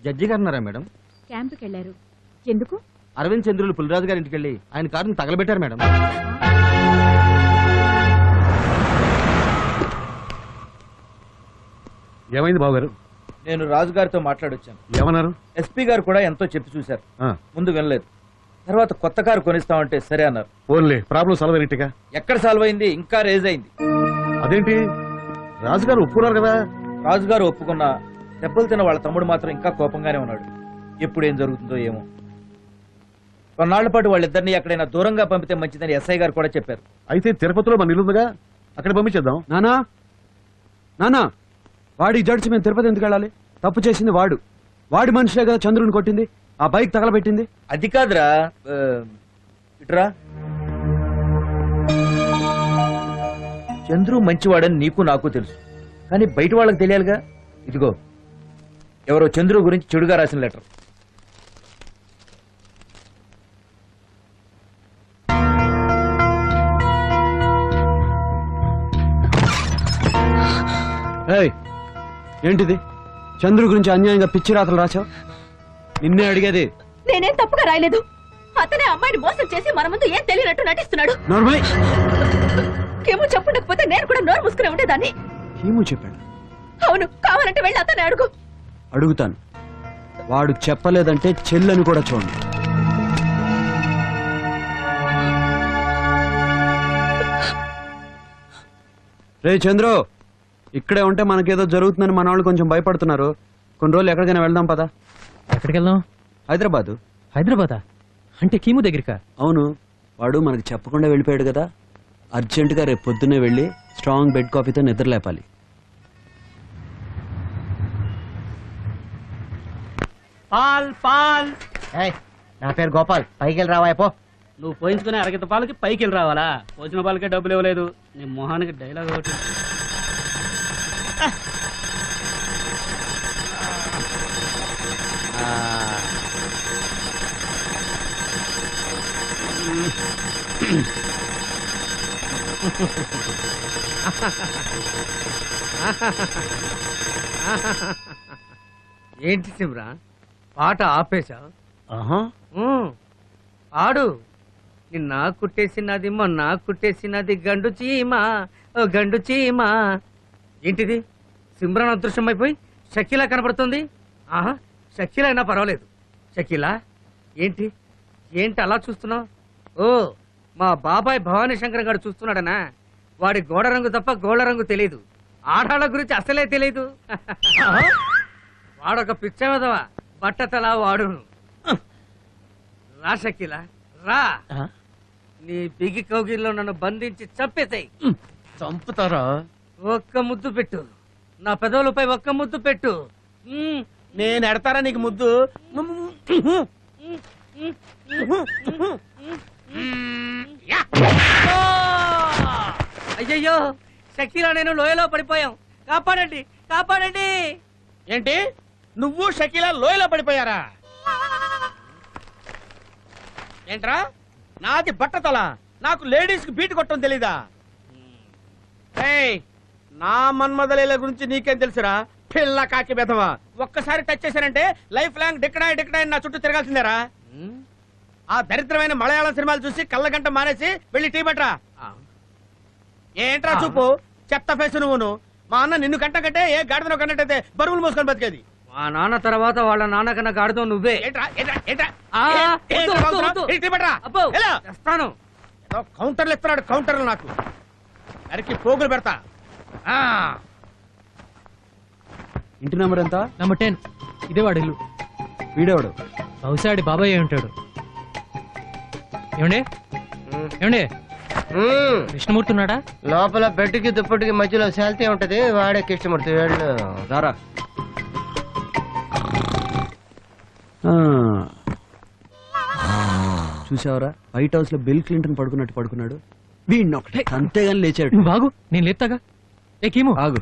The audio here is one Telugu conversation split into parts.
జడ్జి గారు ఉన్నారా మేడం? క్యాంపుకి వెళ్ళారు. ఎందుకు? అరవింద్ చంద్రులు పులిరాజు గారి ఇంటికి వెళ్ళి ఆయన కారుని తగలబెట్టారు మేడం. ఏమైంది బావగారు? నేను రాజుగారితో మాట్లాడొచ్చాను. ఏమన్నారు? ఎస్పీ గారు కూడా ఎంతో చెప్పి చూశారు. ముందు వినలేదు. తర్వాత కొత్త కారు కొనిస్తామంటే సరే అన్నారు. ఓన్లీ ప్రాబ్లం సాల్వ్ అయినట్టుగా. ఎక్కడ సాల్వ్ అయింది? ఇంకా రేజ్ అయింది. అదేంటి? రాజుగారు ఒప్పుకున్నారు కదా? రాజుగారు ఒప్పుకున్నా దెబ్బలు తిన్న వాళ్ళ తమ్ముడు మాత్రం ఇంకా కోపంగానే ఉన్నాడు. ఎప్పుడు ఏం జరుగుతుందో ఏమో. కొన్నాళ్ల పాటు వాళ్ళిద్దరినీ ఎక్కడైనా దూరంగా పంపితే మంచిదని ఎస్ఐ గారు కూడా చెప్పారు. అయితే తిరుపతిలో మన ఇల్లుందిగా, అక్కడ పంపించేద్దాం. నానా నానా, వాడికి జడ్చి మేము తిరుపతి ఎందుకు వెళ్ళాలి? తప్పు చేసింది వాడు. వాడి మనిషిలే కదా చంద్రుని కొట్టింది, ఆ బైక్ తగలబెట్టింది. అది కాదురా, ఇట్రా. చంద్రు మంచివాడని నీకు నాకు తెలుసు, కానీ బయట వాళ్ళకి తెలియాలిగా. ఇదిగో ఎవరో చంద్రు గురించి చెడుగా రాసిన లెటర్. ఏంటిది? చంద్రు గురించి అన్యాయంగా పిచ్చి రాతలు రాచావు? నిన్నే అడిగేది. నేనేం తప్పుగా రాయలేదు. అతనే అమ్మాయిని మోసం చేసి మన ముందు ఏం తెలియనట్టు నటిస్తున్నాడు. ఏమో చెప్పుండకపోతే నేను కూడా నోరు మూసుకునే ఉండేదాన్ని. ఏమో చెప్పాడు? అవును, కావాలంటే వెళ్ళి అతనే అడుగు. అడుగుతాను. వాడు చెప్పలేదంటే చెల్లని కూడా చూడండి. రే చంద్రు, ఇక్కడే ఉంటే మనకేదో జరుగుతుందని మన వాళ్ళు కొంచెం భయపడుతున్నారు. కొన్ని రోజులు ఎక్కడికైనా వెళ్దాం పదా. ఎక్కడికి వెళ్దాం? హైదరాబాదు. హైదరాబాదా? అంటే కీము దగ్గరికా? అవును. వాడు మనకి చెప్పకుండా వెళ్ళిపోయాడు కదా. అర్జెంటుగా రేపు పొద్దున్నే వెళ్ళి స్ట్రాంగ్ బెడ్ కాఫీతో నిద్ర లేపాలి. పాల్ పాల్. నా పేరు గోపాల్. పైకి వెళ్ళి రావాయపో. నువ్వు పోయించుకునే అరగత పాలకి పైకి వెళ్ళి రావాలా? పోసిన పాలకే డబ్బులు ఇవ్వలేదు. నీ మొహానికి డైలాగ్ ఒకటి. ఏంటి సిమ్రా, పాట ఆపేశా? ఆడు. నిన్న కుట్టేసినది మొన్న కుట్టేసినది గండు చీమ, ఓ గండు చీమ. ఏంటిది? సిమ్రాన్ అదృశ్యం అయిపోయి షకీలా కనపడుతుంది. ఆహా, షకీలా అయినా పర్వాలేదు. షకీలా ఏంటి ఏంటి అలా చూస్తున్నావు? ఓ, మా బాబాయ్ భవానీ శంకర్ గారు చూస్తున్నాడనా? వాడి గోడ రంగు తప్ప గోళ్ళ రంగు తెలియదు. ఆడాళ్ళ గురించి అసలే తెలియదు. వాడొక పిచ్చవదవా, బట్టతలా వాడును. రా షకీలా, రా. నీ బిగి కౌగిల్లో నన్ను బంధించి చంపేతాయి. చంపుతారా? ఒక్క ముద్దు పెట్టు, నా పెదవులపై ఒక్క ముద్దు పెట్టు. నేను ఎడతారా నీకు ముద్దు? అయ్యయ్యో, షకీలా నేను లోయలో పడిపోయాం. కాపాడండి, కాపాడండి. ఏంటి, నువ్వు షకీలా లోయలో పడిపోయారా? ఏంట్రా, నాది బట్టతల, నాకు లేడీస్ కి బీట్ కొట్టడం తెలీదా? నా మన్మదలీల గురించి నీకేం తెలుసురా పిల్ల కాకి బెదవా? ఒక్కసారి టచ్ చేశానంటే లైఫ్ లాంగ్ డిక్కడాయి డిక్కడాయి నా చుట్టూ తిరగాల్సిందేరా. ఆ దరిద్రమైన మలయాళం సినిమాలు చూసి కళ్ళగంట మానేసి వెళ్ళి టీ పట్రా. ఏంట్రా చూపు, చెత్త ఫేసు నువ్వును. మా అన్న నిన్ను కంట కంటే ఏ గాడిదను కన్నట్టయితే బరువులు మోసుకొని బతికేది. మా నాన్న తర్వాత వాళ్ళ నాన్న కన్నా గాడితో నువ్వే. కౌంటర్లు ఇస్తున్నాడు, కౌంటర్లు నాకు అరికి పోగులు పెడతా. ఇంటి నెంబర్ ఎంత? నెంబర్ 10. ఇదే వాడు ఇల్లు. వీడేవాడు? బహుశా ఆడి బాబాయ్ అయి ఉంటాడు. ఏమండి ఏమండి, కృష్ణమూర్తి ఉన్నాడా? లోపల బెడ్కి దుప్పటికి మధ్యలో శాల్తీ ఉంటది, వాడే కృష్ణమూర్తి. వెళ్ళు. రారా. చూసావరా, వైట్ హౌస్ లో బిల్ క్లింటన్ పడుకున్నట్టు పడుకున్నాడు. వీడిని ఒకటే అంతేగాని లేచాడు. నువ్వు ఆగు, నేను లేపుతాగా. ఏమో ఆగు.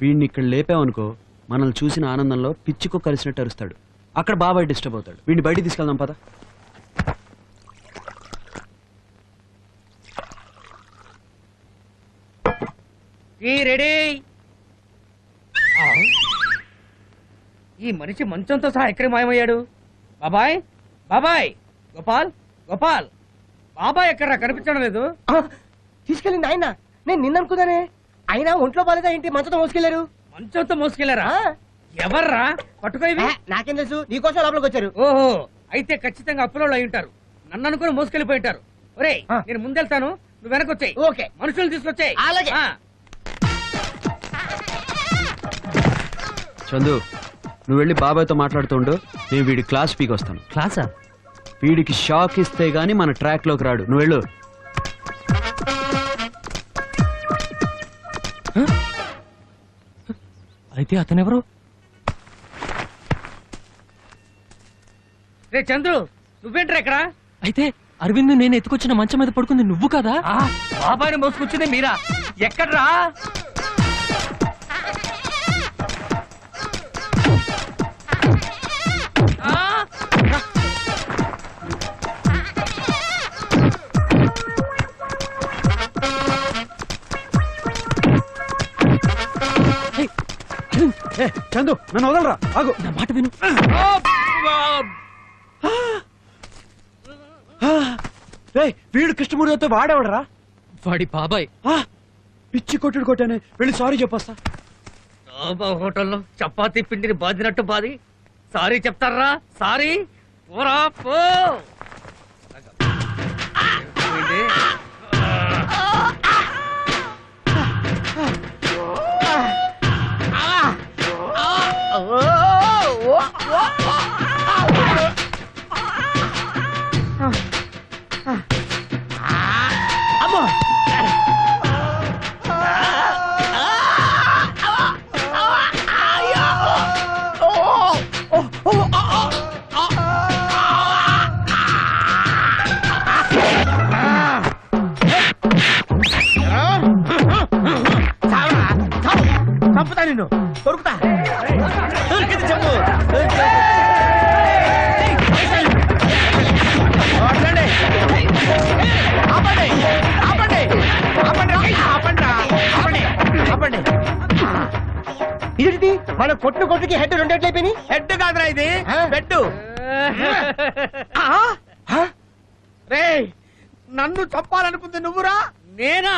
వీడిని ఇక్కడ లేపావనుకో, మనల్ని చూసిన ఆనందంలో పిచ్చికో కలిసినట్టు అరుస్తాడు. అక్కడ బాబాయ్ డిస్టర్బ్ అవుతాడు. వీడిని బయటికి తీసుకెళ్దాం పద. రెడీ. ఈ మనిషి మంచంతో సహా ఎక్కడి మాయమయ్యాడు? బాబాయ్ బాబాయ్, గోపాల్ గోపాల్, బాబాయ్ ఎక్కడా కనిపించడం లేదు. తీసుకెళ్ళింది ఆయన. నేను నిన్న అనుకున్నానే. అయినా ఒంట్లో బాలేదా ఏంటి మంచంతో మోసుకెళ్లారు? మంచంతో మోసుకెళ్లారా? ఎవర్రా పట్టుకో ఇవి? నాకేం తెలుసు, నీకోసం లోపలికి వచ్చారు. ఓహో, అయితే ఖచ్చితంగా అప్పులో అయి ఉంటారు. నన్ను అనుకుని మోసుకెళ్ళిపోయి ఉంటారు. ఒరేయ్, నేను ముందెళ్తాను, నువ్వు వెనకొచ్చాయి. ఓకే. మనుషులు తీసుకొచ్చాయి. అలాగే. చందు, నువ్వు వెళ్ళి బాబాయ్తో మాట్లాడుతుండు, నేను వీడి క్లాస్ పీకి వస్తాను. క్లాసా? వీడికి షాక్ ఇస్తే గానీ మన ట్రాక్ లోకి రాడు. నువ్వు వెళ్ళు. అయితే అతనెవరు? రే చంద్రు, నువ్వేంట్రా ఇక్కడ? అయితే అరవింద్ నేను ఎత్తుకొచ్చిన మంచం మీద పడుకుంది నువ్వు కదా? బాబాయ్ని మోసుకొచ్చింది మీరా? ఎక్కడ్రా? చందు, నన్ను వదలరా, ఆగు. నా మాట విను. వీడు కృష్ణమూర్తితో వాడేవాడరా? వాడి బాబాయ్. పిచ్చి కొట్టుడు కొట్టానే, వెళ్ళి సారీ చెప్పొస్తా. హోటల్లో చపాతీ పిండిని బాదినట్టు బాది సారీ చెప్తారా? సారీ పోరా పో. చంపుతా నిన్ను, దొరుకుతా. దొరికింది చెప్పు. ఆపండి ఆపండి ఆపండి ఆపండి ఆపండి ఆపండి. ఇదేంటి మన కొట్టుకి హెడ్ రెండేట్లయిపోయి? హెడ్ కాదురా ఇది, బెడ్. రే, నన్ను చంపాలనుకుంది నువ్వురా? నేనా?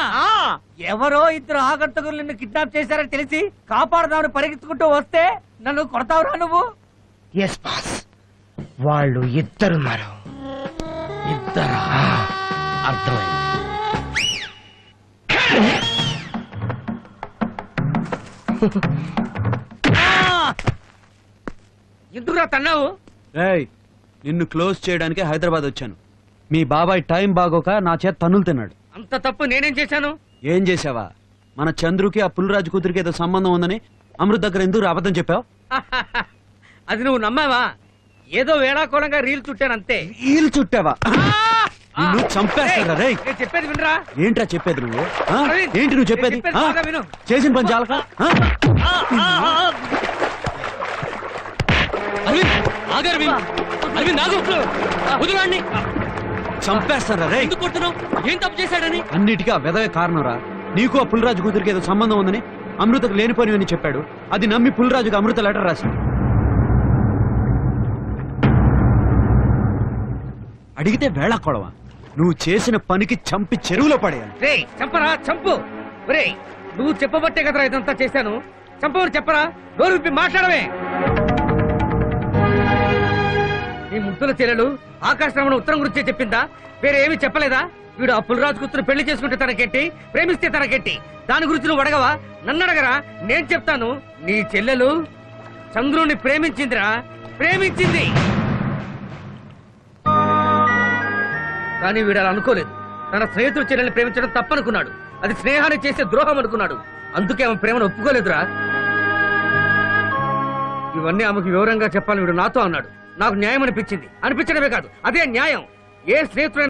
ఎవరో ఇద్దరు ఆగంతకులు నిన్ను కిడ్నాప్ చేశారని తెలిసి కాపాడుదామని పరిగెత్తుకుంటూ వస్తే నన్ను కొడతావురా నువ్వు? ఎస్ బాస్, వాళ్ళు ఇద్దరున్నారు. ఇద్దరా? అర్థమైంది. ఎందుకురా తన్నావు? ఏయ్, నిన్ను క్లోజ్ చేయడానికి హైదరాబాద్ వచ్చాను. మీ బాబాయ్ టైం బాగోక నా చేత తన్నులు తిన్నాడు. అంత తప్పు నేనేం చేశాను? ఏం చేసావా? మన చంద్రుకి ఆ పుల్లరాజు కూతురికి ఏదో సంబంధం ఉందని అమృత్ దగ్గర ఎందుకు అబద్ధం చెప్పావు? అది నువ్వు నమ్మావా? ఏదో వేళాకోళంగా రీల్ చుట్టాను అంతే. ఈలు చుట్టావా? నిన్ను చంపేస్తారా రేయ్? నేను చెప్పేది వినరా? ఏంట్రా చెప్పేది నువ్వు? ఆ? అరవింద్, ఏంటి నువ్వు చెప్పేది? నేను చెప్పేది ఆ? బాగా విను. చేసిన పని చాలక? ఆ? అరవింద్, ఆగు అరవింద్. అరవింద్ ఆగు. వదిలాడిని. చంపేస్తారా రేయ్? ఎందుకు కొడుతున్నావు? ఏం తప్పు చేశాడని? అన్నిటికీ ఆ వెదవే కారణంరా. నీకు ఆ పుల్లరాజు కూతురికి ఏదో సంబంధం ఉందని అమృతకు లేనిపోనివని చెప్పాడు. అది నమ్మి పుల్లరాజుకు అమృత లెటర్ రాశాడు. అడిగితే వేళ కొడవా? నువ్వు చేసిన పనికి చంపి చెరువులో పడేయాలి. రేయ్ చంపరా, చంపు. రేయ్, నువ్వు చెప్పబట్టే కదరా ఇదంతా చేశాను. చంపవని చెప్పరా? నోరు విప్పి మాట్లాడవే. నీ ముద్దుల చెల్లెలు ఆకాశరామణ ఉత్తరం గురించే చెప్పిందా? వేరే ఏమీ చెప్పలేదా? వీడు ఆ పుల్లరాజు కూతురు పెళ్లి చేసుకుంటే తనకెట్టి, ప్రేమిస్తే తనకెట్టి. దాని గురించి నువ్వు అడగవా? నన్ను అడగరా? నేను చెప్తాను. నీ చెల్లెలు చంద్రుని ప్రేమించిందిరా, ప్రేమించింది. కానీ వీడు అలా అనుకోలేదు. తన స్నేహితుడు చెల్లెల్ని ప్రేమించడం తప్పనుకున్నాడు. అది స్నేహాన్ని చేసే ద్రోహం అనుకున్నాడు. అందుకే ఆమె ప్రేమను ఒప్పుకోలేదురా. ఇవన్నీ ఆమెకు వివరంగా చెప్పాలని వీడు నాతో అన్నాడు. నాకు న్యాయం అనిపించింది. అనిపించడమే కాదు, అదే న్యాయం. ఏ స్నేహితుడు